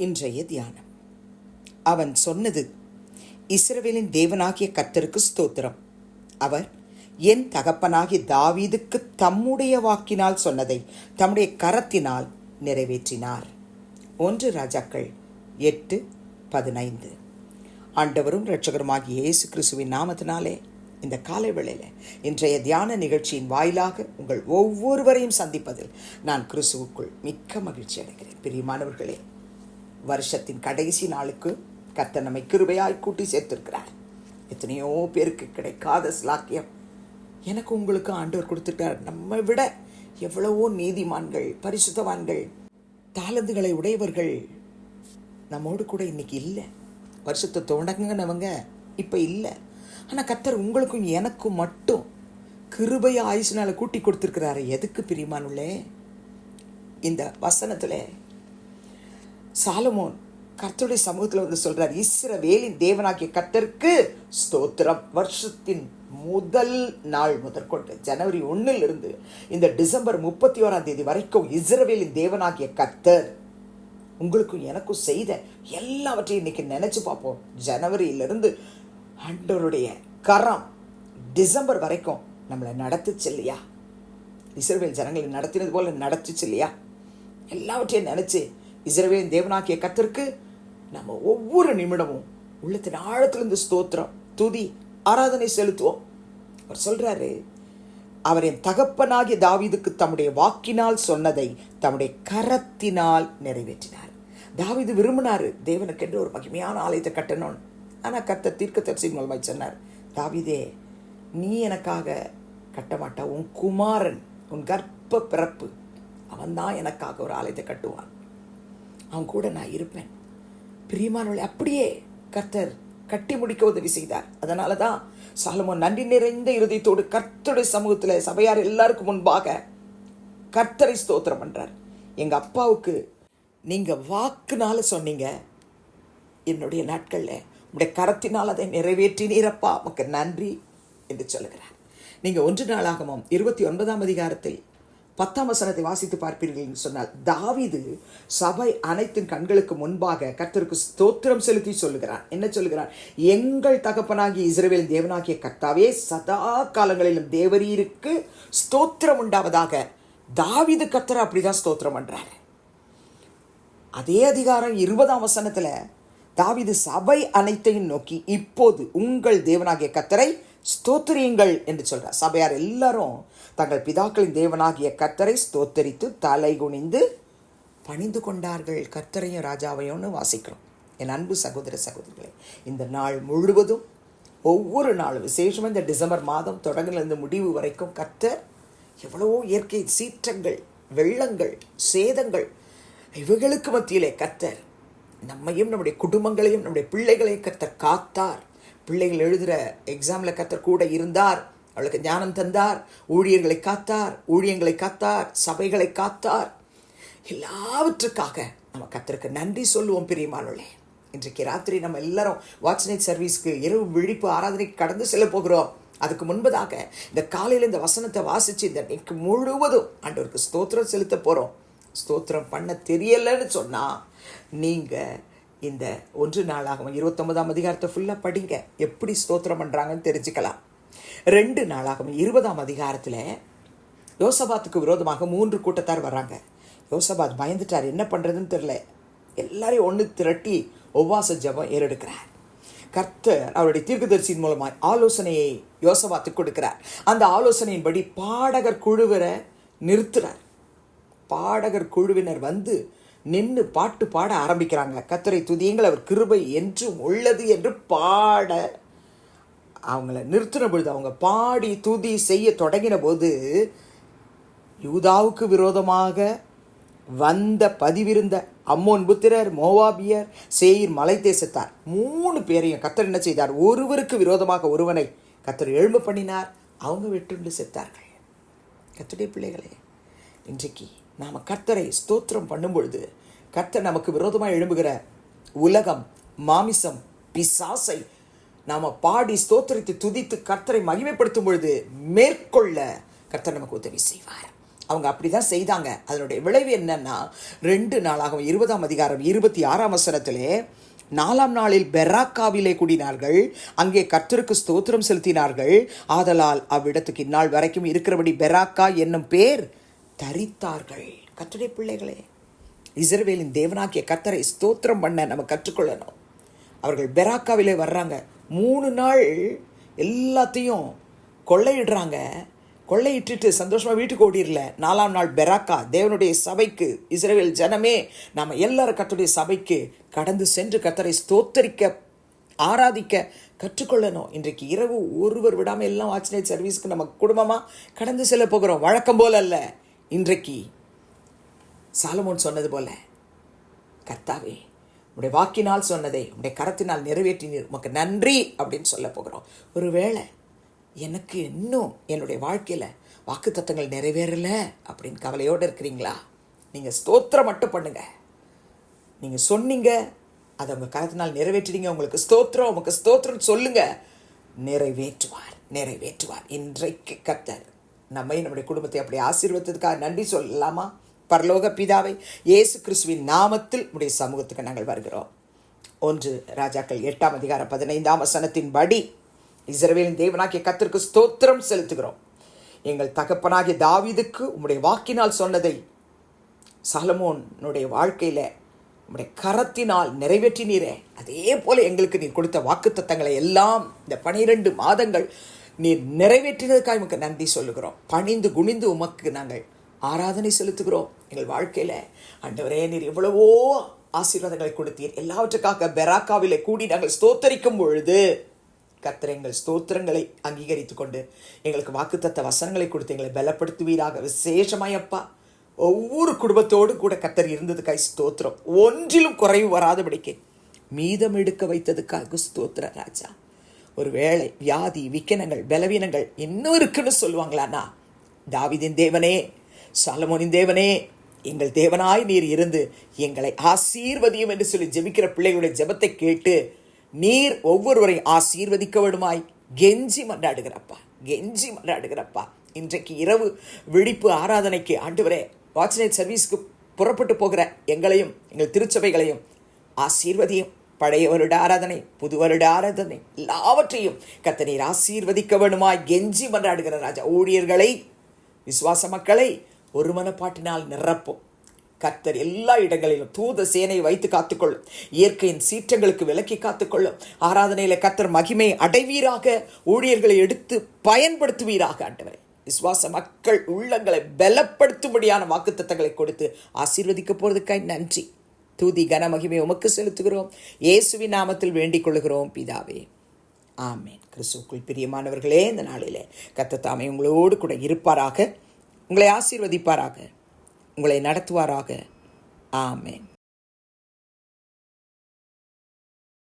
இன்றைய தியானம். அவன் சொன்னது, இஸ்ரவேலின் தேவனாகிய கர்த்தருக்கு ஸ்தோத்திரம். அவர் என் தகப்பனாகிய தாவீதுக்கு தம்முடைய வாக்கினால் சொன்னதை தம்முடைய கரத்தினால் நிறைவேற்றினார். 1 ராஜாக்கள் 8:15. ஆண்டவரும் இரட்சகருமாகிய இயேசு கிறிஸ்துவின் நாமத்தினாலே இந்த காலை வேளையில் இன்றைய தியான நிகழ்ச்சியின் வாயிலாக உங்கள் ஒவ்வொருவரையும் சந்திப்பதில் நான் கிறிஸ்துவுக்குள் மிக்க மகிழ்ச்சி அடைகிறேன். பிரியமானவர்களே, வருஷத்தின் கடைசி நாளுக்கு கர்த்தர் நம்மை கிருபையாய் கூட்டி சேர்த்திருக்கிறார். எத்தனையோ பேருக்கு கிடைக்காத ஸ்லாக்கியம் எனக்கு உங்களுக்கு ஆண்டவர் கொடுத்துருக்கார். நம்மை விட எவ்வளவோ நீதிமான்கள், பரிசுத்தவான்கள், தாளந்துகளை உடையவர்கள் நம்மோடு கூட இன்னைக்கு இல்லை. வருஷத்தை தொடங்கினவங்க இப்போ இல்லை. ஆனால் கர்த்தர் உங்களுக்கும் எனக்கும் மட்டும் கிருபைய ஆயுசுனால கூட்டி கொடுத்துருக்கிறாரு. எதுக்கு பிரியமானுள்ளே? இந்த வசனத்தில் சாலமோன் கர்த்தருடைய சமூகத்தில் வந்து சொல்றார், இஸ்ரவேலின் தேவனாகிய கர்த்தருக்கு ஸ்தோத்திரம். வருஷத்தின் முதல் நாள் முதற்கொண்டு ஜனவரி 1 இந்த டிசம்பர் 31 வரைக்கும் இஸ்ரவேலின் தேவனாகிய கர்த்தர் உங்களுக்கும் எனக்கும் செய்த எல்லாவற்றையும் இன்னைக்கு நினைச்சு பார்ப்போம். ஜனவரியிலிருந்து ஆண்டவருடைய கரம் டிசம்பர் வரைக்கும் நம்மளை நடத்துச்சு இல்லையா? இஸ்ரவேல் ஜனங்களை நடத்தினது போல நடத்துச்சு இல்லையா? எல்லாவற்றையும் நினைச்சு இஸ்ரவேலின் தேவனாகிய கர்த்தருக்கு நம்ம ஒவ்வொரு நிமிடமும் உள்ளத்தின் ஆழத்திலிருந்து ஸ்தோத்திரம், துதி, ஆராதனை செலுத்துவோம். அவர் சொல்றாரு, அவர் என் தகப்பனாகிய தாவீதுக்கு தம்முடைய வாக்கினால் சொன்னதை தம்முடைய கரத்தினால் நிறைவேற்றினார். தாவீது விரும்பினாரு தேவனுக்கு என்று ஒரு மகிமையான ஆலயத்தை கட்டணும்னு. ஆனால் கர்த்தர் தீர்க்கதரிசியின் மூலமாய் சொன்னார், தாவீதே, நீ எனக்காக கட்ட மாட்டா, உன் குமாரன், உன் கர்ப்ப பிறப்பு, அவன் தான் எனக்காக ஒரு ஆலயத்தை கட்டுவான், அவன் கூட நான் இருப்பேன். பிரியமானவர்களே, அப்படியே கர்த்தர் கட்டி முடிக்க உதவி செய்தார். அதனால தான் சாலமோன் நன்றி நிறைந்த இருதயத்தோடு கர்த்தருடைய சமூகத்தில் சபையார் எல்லாருக்கும் முன்பாக கர்த்தரை ஸ்தோத்திரம் பண்றார். எங்க அப்பாவுக்கு நீங்க வாக்குனால சொன்னீங்க, என்னுடைய நாட்களில் உடைய கரத்தினால் அதை நிறைவேற்றினீரப்பா, உமக்கு நன்றி என்று சொல்லுகிறார். நீங்க 1 நாளாகமம் 29 10 வாசித்து பார்ப்பீர்கள் என்று சொன்னால், தாவீது சபை அனைத்தின் கண்களுக்கு முன்பாக கர்த்தருக்கு ஸ்தோத்திரம் செலுத்தி சொல்லுகிறார். என்ன சொல்லுகிறார்? எங்கள் தகப்பனாகிய இஸ்ரவேலின் தேவனாகிய கர்த்தாவே, சதா காலங்களிலும் தேவரீருக்கு ஸ்தோத்திரம் உண்டாவதாக. தாவீது கர்த்தர் அப்படிதான் ஸ்தோத்திரம் பண்றாரு. அதே அதிகாரம் 20 தாவீது சபை அனைத்தையும் நோக்கி, இப்போது உங்கள் தேவனாகிய கர்த்தரை ஸ்தோத்திரியுங்கள் என்று சொல்றார். சபையார் எல்லாரும் தங்கள் பிதாக்களின் தேவனாகிய கர்த்தரை ஸ்தோத்தரித்து தலை குனிந்து பணிந்து கொண்டார்கள். கர்த்தரையும் ராஜாவையும்னு வாசிக்கிறோம். என் அன்பு சகோதர சகோதரிகளே, இந்த நாள் முழுவதும் ஒவ்வொரு நாளும் விசேஷமாக இந்த டிசம்பர் மாதம் தொடங்கிலிருந்து முடிவு வரைக்கும் கர்த்தர் எவ்வளவோ இயற்கை சீற்றங்கள், வெள்ளங்கள், சேதங்கள், இவைகளுக்கு மத்தியிலே கர்த்தர் நம்மையும் நம்முடைய குடும்பங்களையும் நம்முடைய பிள்ளைகளையும் கர்த்தர் காத்தார். பிள்ளைகள் எழுதுகிற எக்ஸாமில் கர்த்தர் கூட இருந்தார், அவளுக்கு ஞானம் தந்தார், ஊழியர்களை காத்தார், ஊழியங்களை காத்தார், சபைகளை காத்தார். எல்லாவற்றுக்காக நம்ம கர்த்தருக்கு நன்றி சொல்லுவோம். பிரியமானவர்களே, இன்றைக்கு ராத்திரி நம்ம எல்லாரும் வாட்ச் நைட் சர்வீஸ்க்கு இரவு விழிப்பு ஆராதனைக்கு கடந்து செல்ல போகிறோம். அதுக்கு முன்பதாக இந்த காலையில் இந்த வசனத்தை வாசித்து இந்த இன்னைக்கு முழுவதும் ஆண்டவருக்கு ஸ்தோத்திரம் செலுத்த போகிறோம். ஸ்தோத்திரம் பண்ண தெரியலைன்னு சொன்னால் நீங்கள் இந்த 1 நாளாகமம் 29 ஃபுல்லாக படிங்க, எப்படி ஸ்தோத்திரம் பண்ணுறாங்கன்னு தெரிஞ்சுக்கலாம். 2 நாளாகமம் 20 யோசபாத்துக்கு விரோதமாக 3 கூட்டத்தார் வர்றாங்க. யோசபாத் பயந்துட்டார், என்ன பண்ணுறதுன்னு தெரியல. எல்லாரையும் ஒன்று திரட்டி உபவாச ஜெபம் ஏறெடுக்கிறார். கர்த்தர் அவருடைய தீர்க்கதரிசியின் மூலமாக ஆலோசனையை யோசபாத்துக்கு கொடுக்கிறார். அந்த ஆலோசனையின்படி பாடகர் குழுவரை நிறுத்துறார். பாடகர் குழுவினர் வந்து நின்று பாட்டு பாட ஆரம்பிக்கிறாங்க. கர்த்தரை துதியுங்கள், அவர் கிருபை என்றும் உள்ளது என்று பாட அவங்கள நிறுத்தின பொழுது, அவங்க பாடி துதி செய்ய தொடங்கின போது, யூதாவுக்கு விரோதமாக வந்த பதிவிருந்த அம்மோன் புத்திரர், மோவாபியர், சேயீர் மலை தேசத்தார் 3 பேரையும் கர்த்தர் என்ன செய்தார்? ஒருவருக்கு விரோதமாக ஒருவனை கர்த்தர் எழும்ப பண்ணினார். அவங்க வெட்டுண்டு செத்தார்கள். கர்த்தருடைய பிள்ளைகளே, இன்றைக்கு நாம் கர்த்தரை ஸ்தோத்திரம் பண்ணும் பொழுது, கர்த்தர் நமக்கு விரோதமாக எழும்புகிற உலகம், மாமிசம், பிசாசை நாம் பாடி ஸ்தோத்திரித்து துதித்து கர்த்தரை மகிமைப்படுத்தும் பொழுது மேற்கொள்ள கர்த்தர் நமக்கு உதவி செய்வார். அவங்க அப்படிதான் செய்தாங்க. அதனுடைய விளைவு என்னன்னா 2 நாளாகவும் 20ஆம் அதிகாரம் 26ஆம் வசனத்திலே 4ஆம் நாளில் பெராக்காவிலே கூடினார்கள், அங்கே கர்த்தருக்கு ஸ்தோத்திரம் செலுத்தினார்கள். ஆதலால் அவ்விடத்துக்கு இந்நாள் வரைக்கும் இருக்கிறபடி பெராக்கா என்னும் பேர் தரித்தார்கள். கர்த்தருடைய பிள்ளைகளே, இஸ்ரவேலின் தேவனாகிய கர்த்தரை ஸ்தோத்திரம் பண்ண நம்ம கற்றுக்கொள்ளணும். அவர்கள் பெராக்காவிலே வர்றாங்க. 3 நாள் எல்லாத்தையும் கொள்ளையிடுறாங்க. கொள்ளையிட்டுட்டு சந்தோஷமாக வீட்டுக்கு ஓடிடல. 4ஆம் நாள் பெராக்கா தேவனுடைய சபைக்கு, இஸ்ரவேல் ஜனமே நாம் எல்லாரும் கர்த்தருடைய சபைக்கு கடந்து சென்று கர்த்தரை ஸ்தோத்தரிக்க ஆராதிக்க கற்றுக்கொள்ளணும். இன்றைக்கு இரவு ஒருவர் விடாமல் எல்லாம் வாட்ச் நைட் சர்வீஸ்க்கு நம்ம குடும்பமாக கடந்து செல்ல போகிறோம். வழக்கம் போல அல்ல. இன்றைக்கு சாலமோன் சொன்னது போல, கர்த்தாவே உடைய வாக்கினால் சொன்னதை உடைய கரத்தினால் நிறைவேற்றினீர், உமக்கு நன்றி அப்படின்னு சொல்ல போகிறோம். ஒருவேளை எனக்கு இன்னும் என்னுடைய வாழ்க்கையில் வாக்குத்தத்தங்கள் நிறைவேறலை அப்படின்னு கவலையோடு இருக்கிறீங்களா? நீங்கள் ஸ்தோத்திரம் மட்டும் பண்ணுங்க. நீங்கள் சொன்னீங்க, அதை உங்கள் கரத்தினால் நிறைவேற்றினீங்க, உங்களுக்கு ஸ்தோத்திரம், உமக்கு ஸ்தோத்திரம் சொல்லுங்க, நிறைவேற்றுவார். இன்றைக்கு கர்த்தர் நம்முடைய குடும்பத்தை அப்படி ஆசீர்வதித்ததுக்காக நன்றி சொல்லலாமா? பரலோக பிதாவை, இயேசு கிறிஸ்துவின் நாமத்தில் உடைய சமூகத்துக்கு நாங்கள் வருகிறோம். 1 ராஜாக்கள் 8ஆம் அதிகாரம் 15ஆம் வசனத்தின்படி, இஸ்ரவேலின் தேவனாகிய கர்த்தருக்கு ஸ்தோத்திரம் செலுத்துகிறோம். எங்கள் தகப்பனாகிய தாவீதுக்கு உம்முடைய வாக்கினால் சொன்னதை சாலமோனுடைய வாழ்க்கையில் உம்முடைய கரத்தினால் நிறைவேற்றினீரே, அதே போல எங்களுக்கு நீர் கொடுத்த வாக்குத்தத்தங்களை எல்லாம் இந்த 12 மாதங்கள் நீர் நிறைவேற்றினதுக்காக உமக்கு நன்றி சொல்லுகிறோம். பணிந்து குனிந்து உமக்கு நாங்கள் ஆராதனை செலுத்துகிறோம். எங்கள் வாழ்க்கையில் ஆண்டவரே, நீர் எவ்வளவோ ஆசீர்வாதங்களை கொடுத்தீர். எல்லாவற்றுக்காக பெராக்காவிலே கூடி நாங்கள் ஸ்தோத்தரிக்கும் பொழுது கர்த்தர் எங்கள் ஸ்தோத்திரங்களை அங்கீகரித்து கொண்டு எங்களுக்கு வாக்குத்தத்த வசனங்களை கொடுத்து எங்களை பலப்படுத்துவீராக. விசேஷமாயப்பா, ஒவ்வொரு குடும்பத்தோடு கூட கர்த்தர் இருந்ததுக்காய் ஸ்தோத்திரம். ஒன்றிலும் குறைவு வராதபடிக்கு மீதம் எடுக்க வைத்ததுக்காக ஸ்தோத்திர ராஜா. ஒருவேளை வியாதி, விக்கனங்கள், பலவீனங்கள் இன்னும் இருக்குன்னு சொல்லுவாங்களாண்ணா, தாவீதின் தேவனே, சாலமோனின் தேவனே, எங்கள் தேவனாய் நீர் இருந்து எங்களை ஆசீர்வதியும் என்று சொல்லி ஜெபிக்கிற பிள்ளைகளுடைய ஜெபத்தை கேட்டு நீர் ஒவ்வொருவரையும் ஆசீர்வதிக்க வேண்டுமாய் கெஞ்சி மன்றாடுகிறப்பா. இன்றைக்கு இரவு விழிப்பு ஆராதனைக்கு ஆண்டவரே, வாட்ச் நைட் சர்வீஸ்க்கு புறப்பட்டு போகிற எங்களையும் எங்கள் திருச்சபைகளையும் ஆசீர்வதியும். பழைய வருட ஆராதனை, புது வருட ஆராதனை எல்லாவற்றையும் கர்த்தர் நீர் ஆசீர்வதிக்க வேண்டுமாய் கெஞ்சி மன்றாடுகிற ராஜா. ஊழியர்களை, விசுவாச மக்களை ஒரு மனப்பாட்டினால் நிரப்பும். கர்த்தர் எல்லா இடங்களிலும் தூத சேனையை வைத்து காத்துக்கொள்ளும். இயற்கையின் சீற்றங்களுக்கு விலக்கி காத்துக்கொள்ளும். ஆராதனையில கர்த்தர் மகிமை அடைவீராக. ஊழியர்களை எடுத்து பயன்படுத்துவீராக. ஆண்டவரே, விசுவாச மக்கள் உள்ளங்களை பலப்படுத்தும்படியான வாக்குத்தத்தங்களை கொடுத்து ஆசீர்வதிக்க போறதுக்காய் நன்றி. தூதி கன மகிமை உமக்கு செலுத்துகிறோம். இயேசுவின் நாமத்தில் வேண்டிக் கொள்கிறோம் பிதாவே, ஆமேன். கிறிஸ்துவுக்குள் பிரியமானவர்களே, இந்த நாளிலே கர்த்தர் தாமே உங்களோடு கூட இருப்பாராக, உங்களை ஆசீர்வதிப்பாராக, உங்களை நடத்துவாராக. ஆமேன்.